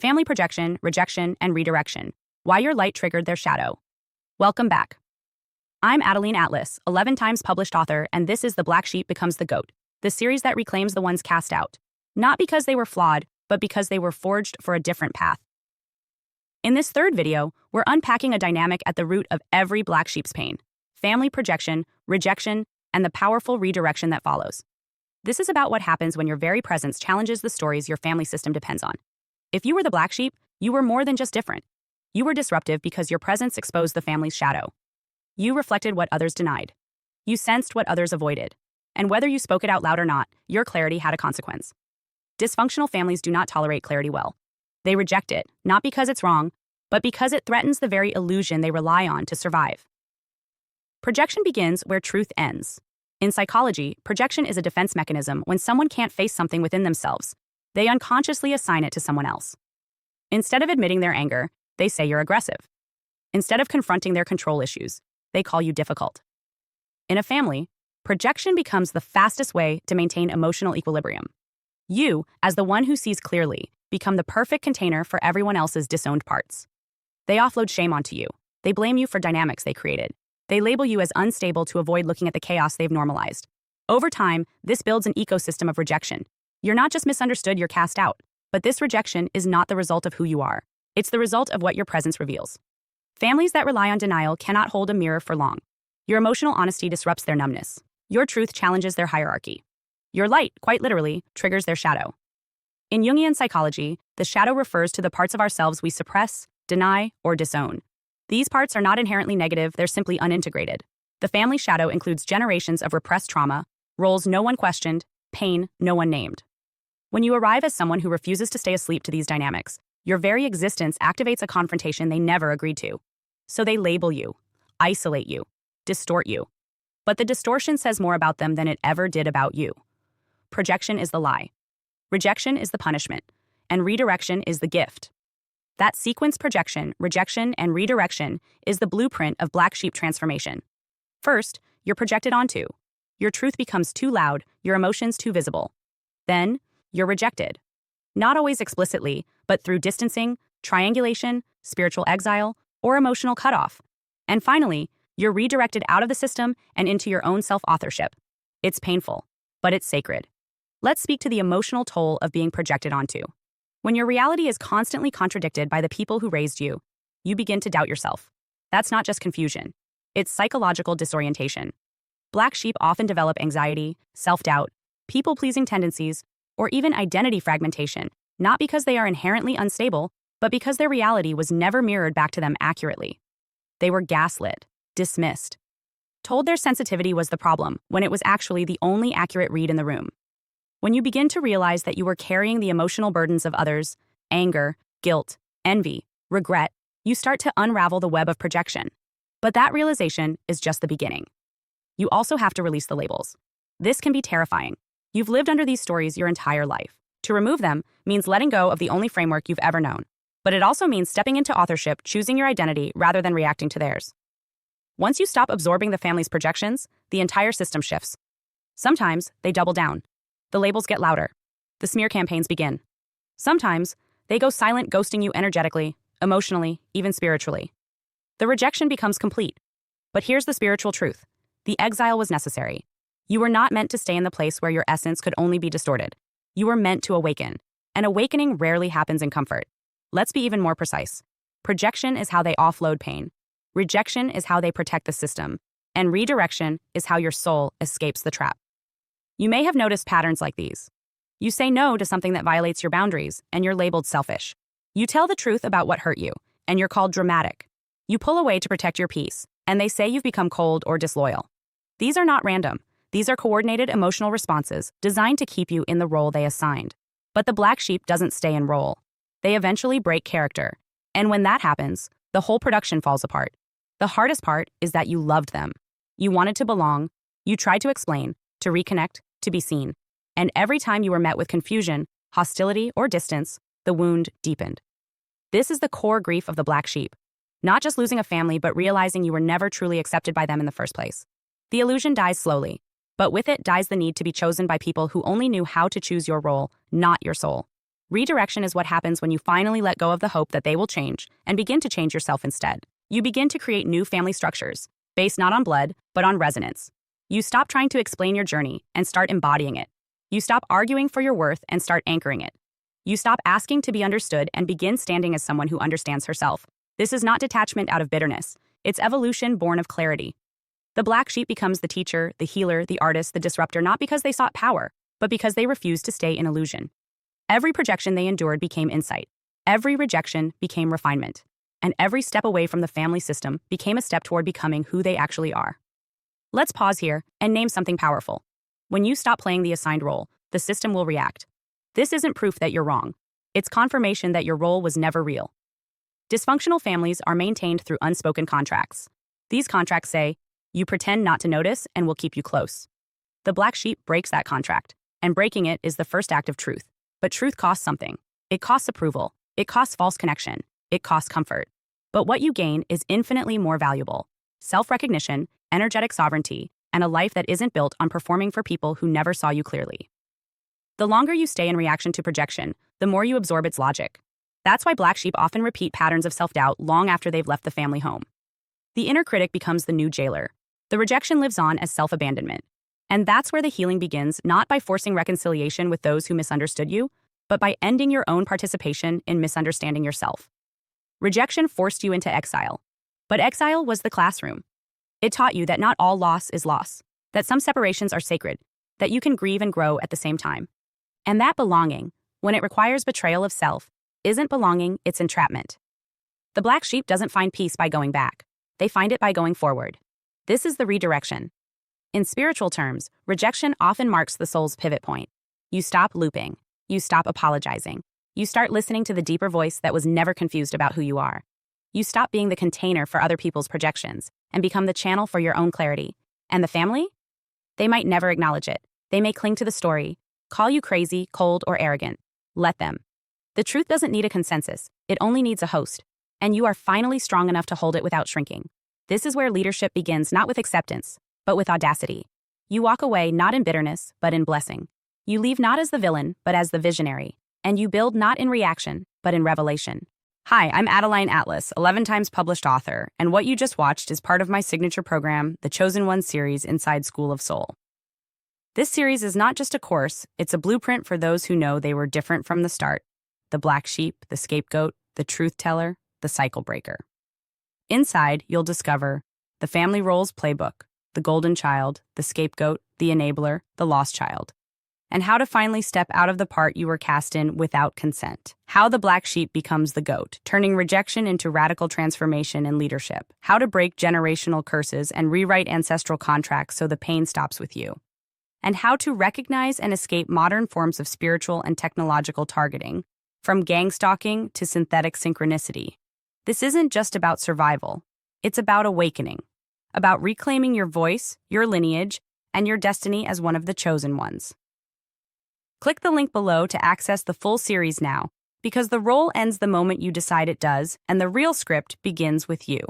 family projection, rejection, and redirection, why your light triggered their shadow. Welcome back. I'm Adeline Atlas, 11 times published author, and this is The Black Sheep Becomes the Goat, the series that reclaims the ones cast out, not because they were flawed, but because they were forged for a different path. In this third video, we're unpacking a dynamic at the root of every black sheep's pain: family projection, rejection, and the powerful redirection that follows. This is about what happens when your very presence challenges the stories your family system depends on. If you were the black sheep, you were more than just different. You were disruptive because your presence exposed the family's shadow. You reflected what others denied. You sensed what others avoided. And whether you spoke it out loud or not, your clarity had a consequence. Dysfunctional families do not tolerate clarity well. They reject it, not because it's wrong, but because it threatens the very illusion they rely on to survive. Projection begins where truth ends. In psychology, projection is a defense mechanism when someone can't face something within themselves. They unconsciously assign it to someone else. Instead of admitting their anger, they say you're aggressive. Instead of confronting their control issues, they call you difficult. In a family, projection becomes the fastest way to maintain emotional equilibrium. You, as the one who sees clearly, become the perfect container for everyone else's disowned parts. They offload shame onto you. They blame you for dynamics they created. They label you as unstable to avoid looking at the chaos they've normalized. Over time, this builds an ecosystem of rejection. You're not just misunderstood, you're cast out. But this rejection is not the result of who you are. It's the result of what your presence reveals. Families that rely on denial cannot hold a mirror for long. Your emotional honesty disrupts their numbness. Your truth challenges their hierarchy. Your light, quite literally, triggers their shadow. In Jungian psychology, the shadow refers to the parts of ourselves we suppress, deny, or disown. These parts are not inherently negative, they're simply unintegrated. The family shadow includes generations of repressed trauma, roles no one questioned, pain no one named. When you arrive as someone who refuses to stay asleep to these dynamics, your very existence activates a confrontation they never agreed to. So they label you, isolate you, distort you. But the distortion says more about them than it ever did about you. Projection is the lie. Rejection is the punishment. And redirection is the gift. That sequence: projection, rejection, and redirection is the blueprint of black sheep transformation. First, you're projected onto. Your truth becomes too loud, your emotions too visible. Then, you're rejected. Not always explicitly, but through distancing, triangulation, spiritual exile, or emotional cutoff. And finally, you're redirected out of the system and into your own self-authorship. It's painful, but it's sacred. Let's speak to the emotional toll of being projected onto. When your reality is constantly contradicted by the people who raised you, you begin to doubt yourself. That's not just confusion. It's psychological disorientation. Black sheep often develop anxiety, self-doubt, people-pleasing tendencies, or even identity fragmentation, not because they are inherently unstable, but because their reality was never mirrored back to them accurately. They were gaslit, dismissed, told their sensitivity was the problem when it was actually the only accurate read in the room. When you begin to realize that you were carrying the emotional burdens of others, anger, guilt, envy, regret, you start to unravel the web of projection. But that realization is just the beginning. You also have to release the labels. This can be terrifying. You've lived under these stories your entire life. To remove them means letting go of the only framework you've ever known. But it also means stepping into authorship, choosing your identity rather than reacting to theirs. Once you stop absorbing the family's projections, the entire system shifts. Sometimes they double down. The labels get louder. The smear campaigns begin. Sometimes they go silent, ghosting you energetically, emotionally, even spiritually. The rejection becomes complete. But here's the spiritual truth. The exile was necessary. You were not meant to stay in the place where your essence could only be distorted. You were meant to awaken. And awakening rarely happens in comfort. Let's be even more precise. Projection is how they offload pain. Rejection is how they protect the system. And redirection is how your soul escapes the trap. You may have noticed patterns like these. You say no to something that violates your boundaries, and you're labeled selfish. You tell the truth about what hurt you, and you're called dramatic. You pull away to protect your peace, and they say you've become cold or disloyal. These are not random. These are coordinated emotional responses designed to keep you in the role they assigned. But the black sheep doesn't stay in role. They eventually break character. And when that happens, the whole production falls apart. The hardest part is that you loved them. You wanted to belong. You tried to explain, to reconnect, to be seen. And every time you were met with confusion, hostility, or distance, the wound deepened. This is the core grief of the black sheep. Not just losing a family, but realizing you were never truly accepted by them in the first place. The illusion dies slowly, but with it dies the need to be chosen by people who only knew how to choose your role, not your soul. Redirection is what happens when you finally let go of the hope that they will change and begin to change yourself instead. You begin to create new family structures, based not on blood, but on resonance. You stop trying to explain your journey and start embodying it. You stop arguing for your worth and start anchoring it. You stop asking to be understood and begin standing as someone who understands herself. This is not detachment out of bitterness. It's evolution born of clarity. The black sheep becomes the teacher, the healer, the artist, the disruptor, not because they sought power, but because they refused to stay in illusion. Every projection they endured became insight. Every rejection became refinement. And every step away from the family system became a step toward becoming who they actually are. Let's pause here and name something powerful. When you stop playing the assigned role, the system will react. This isn't proof that you're wrong. It's confirmation that your role was never real. Dysfunctional families are maintained through unspoken contracts. These contracts say, you pretend not to notice and we'll keep you close. The black sheep breaks that contract, and breaking it is the first act of truth. But truth costs something. It costs approval. It costs false connection. It costs comfort. But what you gain is infinitely more valuable. Self-recognition, energetic sovereignty, and a life that isn't built on performing for people who never saw you clearly. The longer you stay in reaction to projection, the more you absorb its logic. That's why black sheep often repeat patterns of self-doubt long after they've left the family home. The inner critic becomes the new jailer. The rejection lives on as self-abandonment. And that's where the healing begins, not by forcing reconciliation with those who misunderstood you, but by ending your own participation in misunderstanding yourself. Rejection forced you into exile. But exile was the classroom. It taught you that not all loss is loss, that some separations are sacred, that you can grieve and grow at the same time. And that belonging, when it requires betrayal of self, isn't belonging, it's entrapment. The black sheep doesn't find peace by going back. They find it by going forward. This is the redirection. In spiritual terms, rejection often marks the soul's pivot point. You stop looping. You stop apologizing. You start listening to the deeper voice that was never confused about who you are. You stop being the container for other people's projections and become the channel for your own clarity. And the family? They might never acknowledge it. They may cling to the story, call you crazy, cold, or arrogant. Let them. The truth doesn't need a consensus. It only needs a host. And you are finally strong enough to hold it without shrinking. This is where leadership begins, not with acceptance, but with audacity. You walk away not in bitterness, but in blessing. You leave not as the villain, but as the visionary. And you build not in reaction, but in revelation. Hi, I'm Adeline Atlas, 11 times published author, and what you just watched is part of my signature program, the Chosen One series inside School of Soul. This series is not just a course, it's a blueprint for those who know they were different from the start. The black sheep, the scapegoat, the truth teller, the cycle breaker. Inside, you'll discover the family roles playbook, the golden child, the scapegoat, the enabler, the lost child, and how to finally step out of the part you were cast in without consent. How the black sheep becomes the goat, turning rejection into radical transformation and leadership. How to break generational curses and rewrite ancestral contracts so the pain stops with you. And how to recognize and escape modern forms of spiritual and technological targeting, from gang stalking to synthetic synchronicity. This isn't just about survival. It's about awakening, about reclaiming your voice, your lineage, and your destiny as one of the chosen ones. Click the link below to access the full series now, because the role ends the moment you decide it does, and the real script begins with you.